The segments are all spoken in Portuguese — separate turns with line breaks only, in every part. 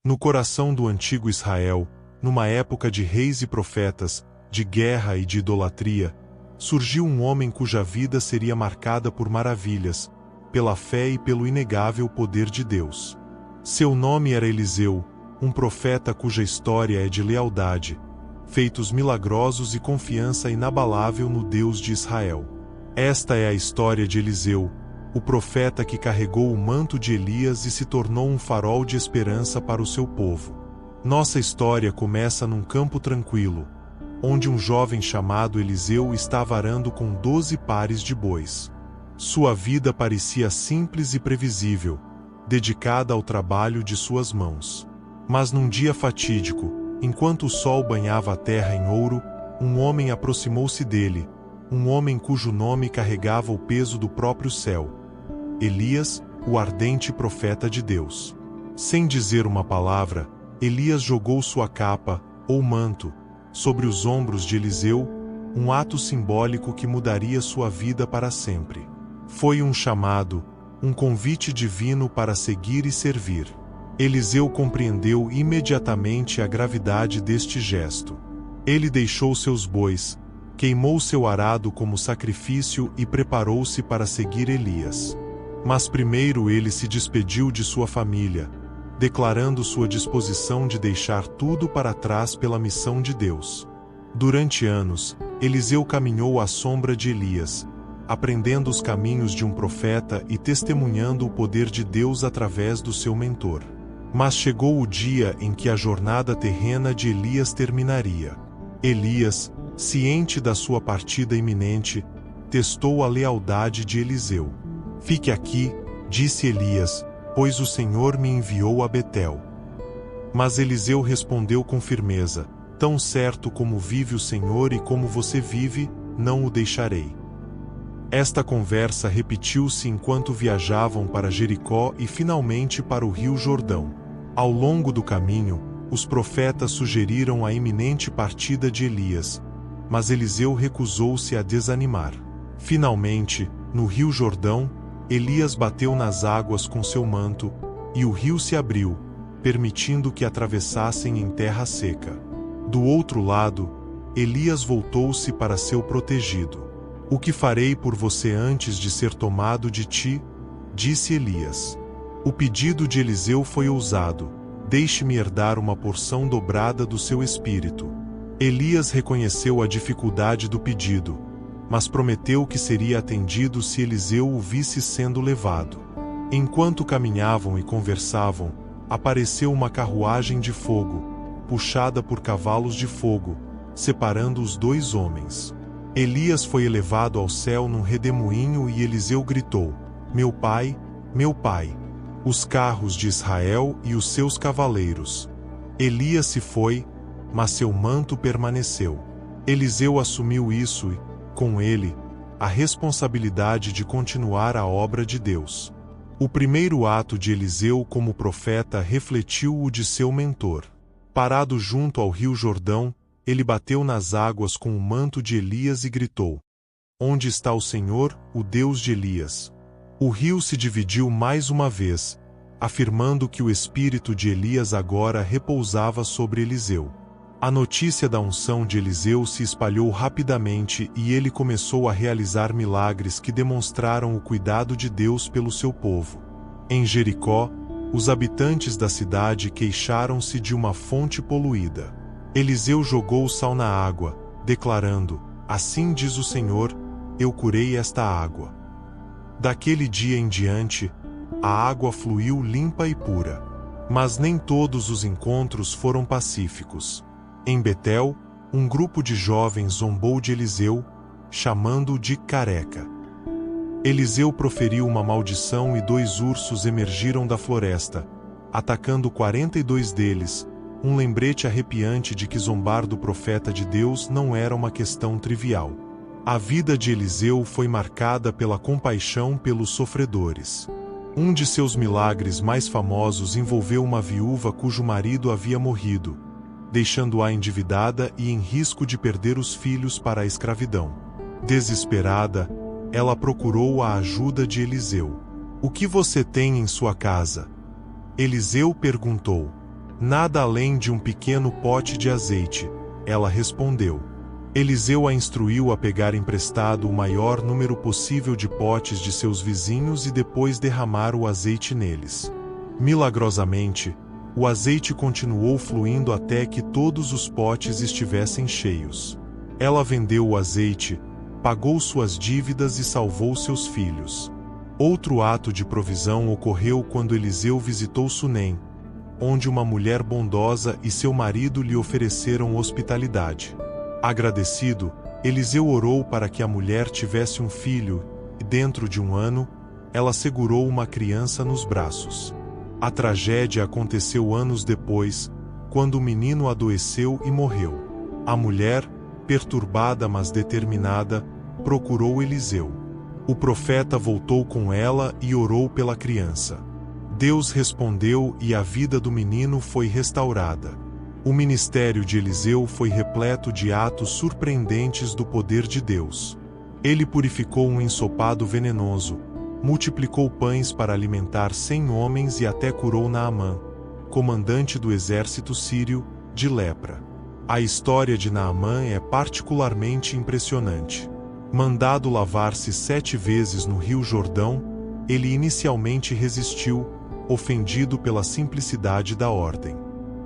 No coração do antigo Israel, numa época de reis e profetas, de guerra e de idolatria, surgiu um homem cuja vida seria marcada por maravilhas, pela fé e pelo inegável poder de Deus. Seu nome era Eliseu, um profeta cuja história é de lealdade, feitos milagrosos e confiança inabalável no Deus de Israel. Esta é a história de Eliseu, o profeta que carregou o manto de Elias e se tornou um farol de esperança para o seu povo. Nossa história começa num campo tranquilo, onde um jovem chamado Eliseu estava arando com 12 pares de bois. Sua vida parecia simples e previsível, dedicada ao trabalho de suas mãos. Mas num dia fatídico, enquanto o sol banhava a terra em ouro, um homem aproximou-se dele, um homem cujo nome carregava o peso do próprio céu. Elias, o ardente profeta de Deus. Sem dizer uma palavra, Elias jogou sua capa, ou manto, sobre os ombros de Eliseu, um ato simbólico que mudaria sua vida para sempre. Foi um chamado, um convite divino para seguir e servir. Eliseu compreendeu imediatamente a gravidade deste gesto. Ele deixou seus bois, queimou seu arado como sacrifício e preparou-se para seguir Elias. Mas primeiro ele se despediu de sua família, declarando sua disposição de deixar tudo para trás pela missão de Deus. Durante anos, Eliseu caminhou à sombra de Elias, aprendendo os caminhos de um profeta e testemunhando o poder de Deus através do seu mentor. Mas chegou o dia em que a jornada terrena de Elias terminaria. Elias, ciente da sua partida iminente, testou a lealdade de Eliseu. "Fique aqui", disse Elias, "pois o Senhor me enviou a Betel." Mas Eliseu respondeu com firmeza: "Tão certo como vive o Senhor e como você vive, não o deixarei." Esta conversa repetiu-se enquanto viajavam para Jericó e finalmente para o rio Jordão. Ao longo do caminho, os profetas sugeriram a iminente partida de Elias, mas Eliseu recusou-se a desanimar. Finalmente, no rio Jordão, Elias bateu nas águas com seu manto, e o rio se abriu, permitindo que atravessassem em terra seca. Do outro lado, Elias voltou-se para seu protegido. "O que farei por você antes de ser tomado de ti?", disse Elias. O pedido de Eliseu foi ousado: "Deixe-me herdar uma porção dobrada do seu espírito." Elias reconheceu a dificuldade do pedido, mas prometeu que seria atendido se Eliseu o visse sendo levado. Enquanto caminhavam e conversavam, apareceu uma carruagem de fogo, puxada por cavalos de fogo, separando os dois homens. Elias foi elevado ao céu num redemoinho e Eliseu gritou: meu pai, os carros de Israel e os seus cavaleiros." Elias se foi, mas seu manto permaneceu. Eliseu assumiu isso e, com ele, a responsabilidade de continuar a obra de Deus. O primeiro ato de Eliseu como profeta refletiu o de seu mentor. Parado junto ao rio Jordão, ele bateu nas águas com o manto de Elias e gritou: "Onde está o Senhor, o Deus de Elias?" O rio se dividiu mais uma vez, afirmando que o espírito de Elias agora repousava sobre Eliseu. A notícia da unção de Eliseu se espalhou rapidamente e ele começou a realizar milagres que demonstraram o cuidado de Deus pelo seu povo. Em Jericó, os habitantes da cidade queixaram-se de uma fonte poluída. Eliseu jogou sal na água, declarando: "Assim diz o Senhor, eu curei esta água." Daquele dia em diante, a água fluiu limpa e pura. Mas nem todos os encontros foram pacíficos. Em Betel, um grupo de jovens zombou de Eliseu, chamando-o de careca. Eliseu proferiu uma maldição e 2 ursos emergiram da floresta, atacando 42 deles, um lembrete arrepiante de que zombar do profeta de Deus não era uma questão trivial. A vida de Eliseu foi marcada pela compaixão pelos sofredores. Um de seus milagres mais famosos envolveu uma viúva cujo marido havia morrido, deixando-a endividada e em risco de perder os filhos para a escravidão. Desesperada, ela procurou a ajuda de Eliseu. "O que você tem em sua casa?" Eliseu perguntou. Nada além de um pequeno pote de azeite, ela respondeu. Eliseu a instruiu a pegar emprestado o maior número possível de potes de seus vizinhos e depois derramar o azeite neles. Milagrosamente, o azeite continuou fluindo até que todos os potes estivessem cheios. Ela vendeu o azeite, pagou suas dívidas e salvou seus filhos. Outro ato de provisão ocorreu quando Eliseu visitou Sunem, onde uma mulher bondosa e seu marido lhe ofereceram hospitalidade. Agradecido, Eliseu orou para que a mulher tivesse um filho, e dentro de um ano, ela segurou uma criança nos braços. A tragédia aconteceu anos depois, quando o menino adoeceu e morreu. A mulher, perturbada mas determinada, procurou Eliseu. O profeta voltou com ela e orou pela criança. Deus respondeu e a vida do menino foi restaurada. O ministério de Eliseu foi repleto de atos surpreendentes do poder de Deus. Ele purificou um ensopado venenoso, multiplicou pães para alimentar 100 homens e até curou Naamã, comandante do exército sírio, de lepra. A história de Naamã é particularmente impressionante. Mandado lavar-se 7 vezes no Rio Jordão, ele inicialmente resistiu, ofendido pela simplicidade da ordem.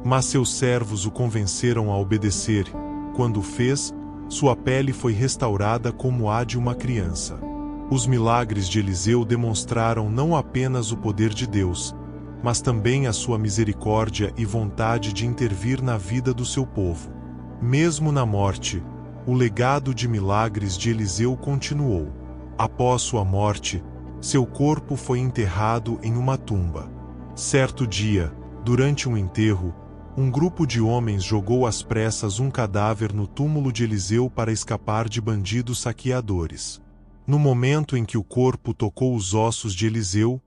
Mas seus servos o convenceram a obedecer. Quando o fez, sua pele foi restaurada como a de uma criança. Os milagres de Eliseu demonstraram não apenas o poder de Deus, mas também a sua misericórdia e vontade de intervir na vida do seu povo. Mesmo na morte, o legado de milagres de Eliseu continuou. Após sua morte, seu corpo foi enterrado em uma tumba. Certo dia, durante um enterro, um grupo de homens jogou às pressas um cadáver no túmulo de Eliseu para escapar de bandidos saqueadores. No momento em que o corpo tocou os ossos de Eliseu,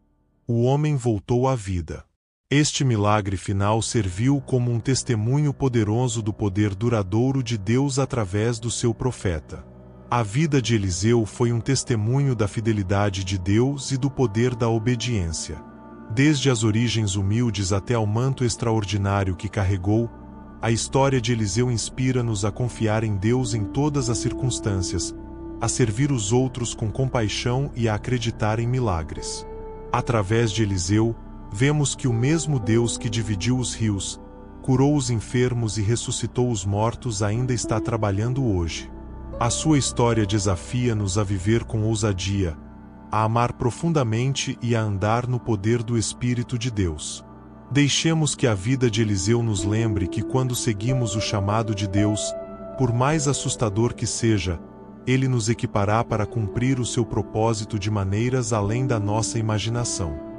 o homem voltou à vida. Este milagre final serviu como um testemunho poderoso do poder duradouro de Deus através do seu profeta. A vida de Eliseu foi um testemunho da fidelidade de Deus e do poder da obediência. Desde as origens humildes até ao manto extraordinário que carregou, a história de Eliseu inspira-nos a confiar em Deus em todas as circunstâncias, a servir os outros com compaixão e a acreditar em milagres. Através de Eliseu, vemos que o mesmo Deus que dividiu os rios, curou os enfermos e ressuscitou os mortos ainda está trabalhando hoje. A sua história desafia-nos a viver com ousadia, a amar profundamente e a andar no poder do Espírito de Deus. Deixemos que a vida de Eliseu nos lembre que quando seguimos o chamado de Deus, por mais assustador que seja, Ele nos equipará para cumprir o seu propósito de maneiras além da nossa imaginação.